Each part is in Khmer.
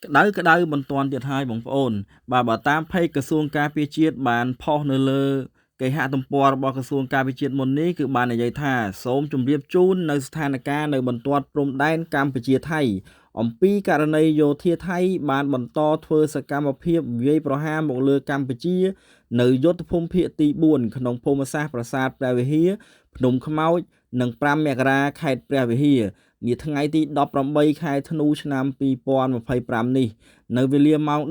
ក្តៅមិនទាន់ទៀតហើយបងប្អូនបើតាមផេកក្រសួងការពារជាតិបានផុសនៅលើគេហទំព័ររបស់ក្រសួងការពារជាតិមុននេះគឺបាននិយាយថាសូមជម្រាបជូននៅស្ថានភាពនៅបន្ទាត់ព្រំដែនកម្ពុជាថៃអំពីករណីយោធាថៃបានបន្តធ្វើសកម្មភាពវាយប្រហារមកលើកម្ពុជានៅយុទ្ធភូមិភាគទី4ក្នុងភូមិសាស្ត្រប្រាសាទព្រះវិហារភ្នំខ្មោចនិង5មករាខេត្តព្រះវិហារនាថ្ងៃទី18ខែធ្នូឆ្នាំ2025នេះនៅវេលាម៉ោង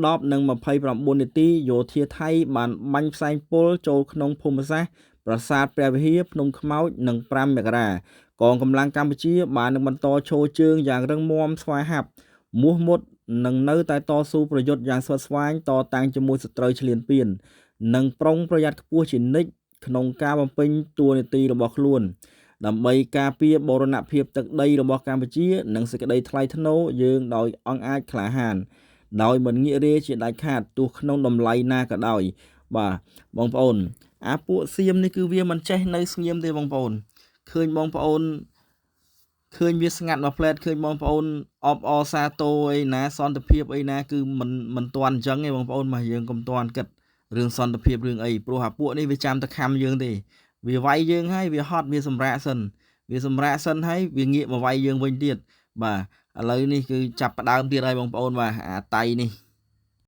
10:29 នាទីយោធាថៃបានបាញ់ផ្សែងពុលចូលក្នុងភូមិសាស្ត្រប្រាសាទព្រះវិហារភ្នំខ្មោចនិង5មករាកងកម្លាំងកម្ពុជាបាននឹងបន្តឈរជើងយ៉ាងរឹងមាំស្វាហាប់មោះមុតនឹងនៅតែតស៊ូប្រយុទ្ធយ៉ាងស្វិតស្វាញតតាំងជាមួយសត្រូវឈ្លានពាននិងប្រុងប្រយ័ត្នខ្ពស់ជានិច្ចក្នុងការបំពេញតួនាទីរបស់ខ្លួនដើម្បីការពារបូរណភាពទឹកដីរបស់កម្ពុជានិងសេចក្តីថ្លៃថ្នូរយើងដោយអង្គអាចក្លាហានដោយមិនងាករាជាដាច់ខាតទោះក្នុងតម្លៃណាក៏ដោយបាទបងប្អូនអាពួកសៀមនេះគឺវាមិនចេះនៅស្ងៀមទេបងប្អូនឃើញបងប្អូនឃើញវាស្ងាត់មកផ្លែតឃើញបងប្អូនអបអសាទរអីណាសន្តិភាពអីណាគឺមិនទាន់អញ្ចឹងទេបងប្អូនមកយើងកុំទាន់គិតរឿងសន្តិភាពរឿងអីព្រោះអាពួកនេះវាចាំតែខំយើងទេវាវាយយើងហើយវាហត់វាសម្រាកសិនហើយវាងាកមកវាយយើងវិញទៀតបាទឥឡូវនេះគឺចាប់ផ្ដើមទៀតហើយបងប្អូនបាទអាតៃនេះ